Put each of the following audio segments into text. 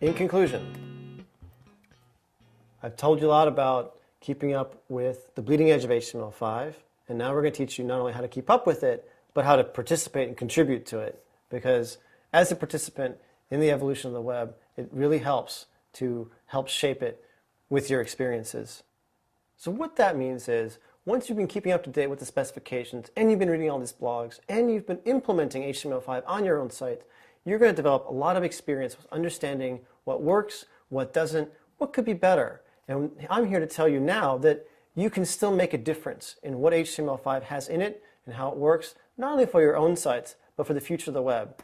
In conclusion, I've told you a lot about keeping up with the bleeding edge of HTML5, and now we're going to teach you not only how to keep up with it, but how to participate and contribute to it. Because as a participant in the evolution of the web, it really helps to help shape it with your experiences. So what that means is, once you've been keeping up to date with the specifications, and you've been reading all these blogs, and you've been implementing HTML5 on your own site, you're going to develop a lot of experience with understanding what works, what doesn't, what could be better. And I'm here to tell you now that you can still make a difference in what HTML5 has in it and how it works, not only for your own sites, but for the future of the web.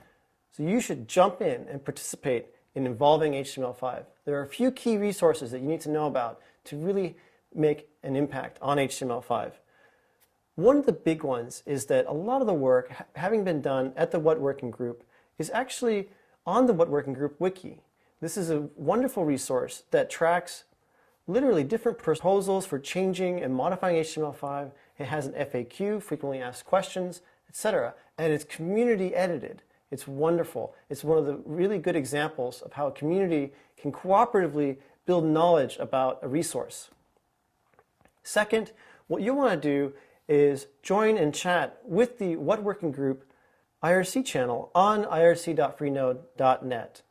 So you should jump in and participate in involving HTML5. There are a few key resources that you need to know about to really make an impact on HTML5. One of the big ones is that a lot of the work having been done at the What Working Group is actually on the What Working Group wiki. This is a wonderful resource that tracks literally different proposals for changing and modifying HTML5. It has an FAQ, frequently asked questions, etc. And it's community edited. It's wonderful. It's one of the really good examples of how a community can cooperatively build knowledge about a resource. Second, what you want to do is join and chat with the What Working Group IRC channel on irc.freenode.net.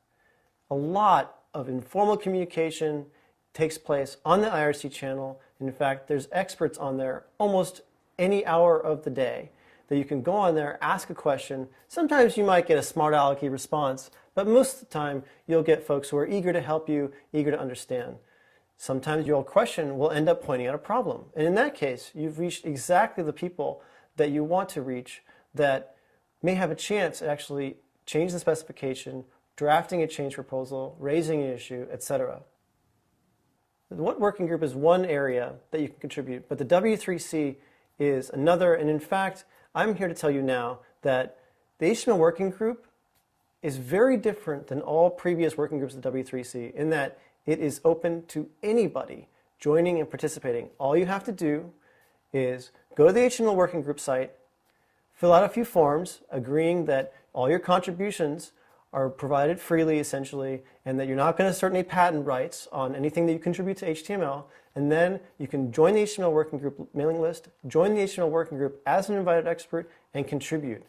A lot of informal communication takes place on the IRC channel. In fact, there's experts on there almost any hour of the day that you can go on there, ask a question. Sometimes you might get a smart alecky response, but most of the time you'll get folks who are eager to help you, eager to understand. Sometimes your question will end up pointing out a problem. And in that case, you've reached exactly the people that you want to reach that may have a chance at actually changing the specification, drafting a change proposal, raising an issue, etc. The What Working Group is one area that you can contribute, but the W3C is another. And in fact, I'm here to tell you now that the HTML Working Group is very different than all previous working groups at W3C in that it is open to anybody joining and participating. All you have to do is go to the HTML Working Group site, fill out a few forms agreeing that all your contributions are provided freely, essentially, and that you're not going to assert any patent rights on anything that you contribute to HTML, and then you can join the HTML Working Group mailing list, join the HTML Working Group as an invited expert, and contribute.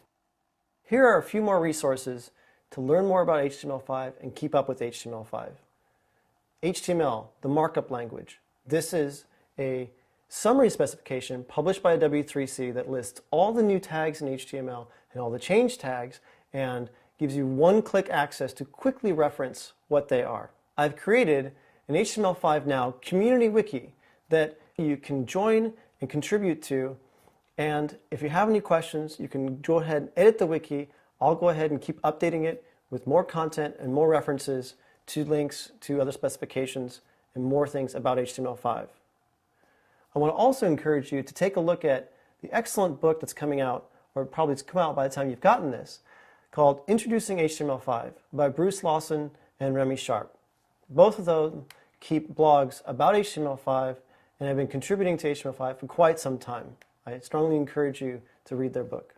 Here are a few more resources to learn more about HTML5 and keep up with HTML5. HTML, the markup language. This is a summary specification published by W3C that lists all the new tags in HTML and all the change tags and gives you one-click access to quickly reference what they are. I've created an HTML5 Now community wiki that you can join and contribute to, and if you have any questions, you can go ahead and edit the wiki. I'll go ahead and keep updating it with more content and more references to links to other specifications and more things about HTML5. I want to also encourage you to take a look at the excellent book that's coming out, or probably it's come out by the time you've gotten this, called Introducing HTML5 by Bruce Lawson and Remy Sharp. Both of those keep blogs about HTML5 and have been contributing to HTML5 for quite some time. I strongly encourage you to read their book.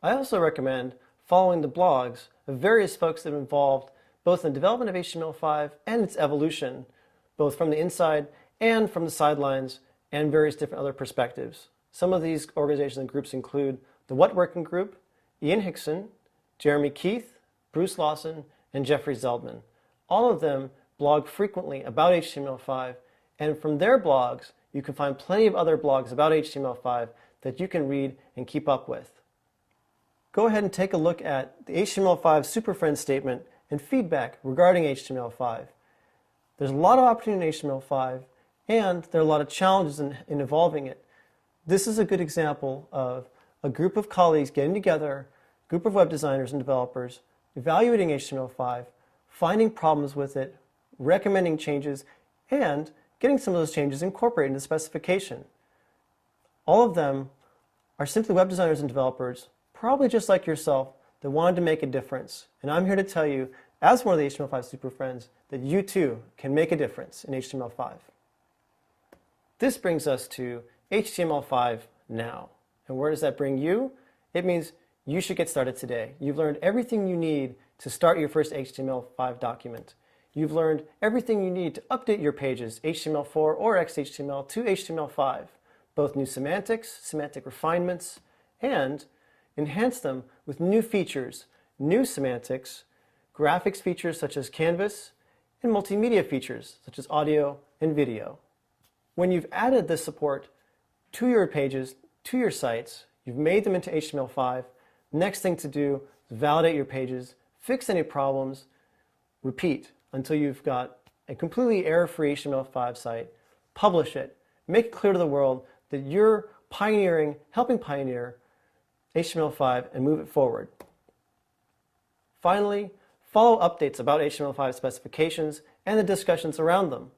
I also recommend following the blogs of various folks that are involved both in the development of HTML5 and its evolution, both from the inside and from the sidelines, and various different other perspectives. Some of these organizations and groups include the What Working Group, Ian Hickson, Jeremy Keith, Bruce Lawson, and Jeffrey Zeldman. All of them blog frequently about HTML5, and from their blogs, you can find plenty of other blogs about HTML5 that you can read and keep up with. Go ahead and take a look at the HTML5 Super Friends statement and feedback regarding HTML5. There's a lot of opportunity in HTML5, and there are a lot of challenges in evolving it. This is a good example of a group of colleagues getting together, a group of web designers and developers, evaluating HTML5, finding problems with it, recommending changes, and getting some of those changes incorporated into the specification. All of them are simply web designers and developers, probably just like yourself, that wanted to make a difference. And I'm here to tell you, as one of the HTML5 Super Friends, that you too can make a difference in HTML5. This brings us to HTML5 Now. And where does that bring you? It means you should get started today. You've learned everything you need to start your first HTML5 document. you've learned everything you need to update your pages, HTML4 or XHTML, to HTML5, both new semantics, semantic refinements, and enhance them with new features, new semantics, graphics features such as Canvas, and multimedia features such as audio and video. When you've added this support to your pages, to your sites, you've made them into HTML5, next thing to do is validate your pages, fix any problems, repeat until you've got a completely error-free HTML5 site, publish it, make it clear to the world that you're pioneering, helping pioneer HTML5 and move it forward. Finally, follow updates about HTML5 specifications and the discussions around them.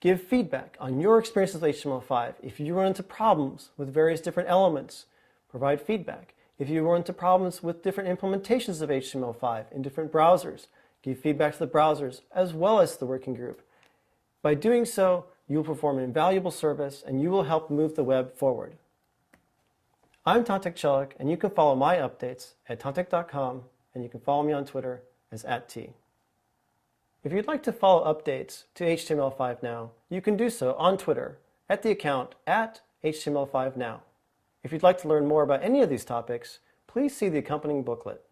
Give feedback on your experiences with HTML5. If you run into problems with various different elements, provide feedback. If you run into problems with different implementations of HTML5 in different browsers, give feedback to the browsers as well as the working group. By doing so, you will perform an invaluable service and you will help move the web forward. I'm Tantek Celik, and you can follow my updates at tantek.com, and you can follow me on Twitter as @T. If you'd like to follow updates to HTML5 Now, you can do so on Twitter at the account @HTML5Now. If you'd like to learn more about any of these topics, please see the accompanying booklet.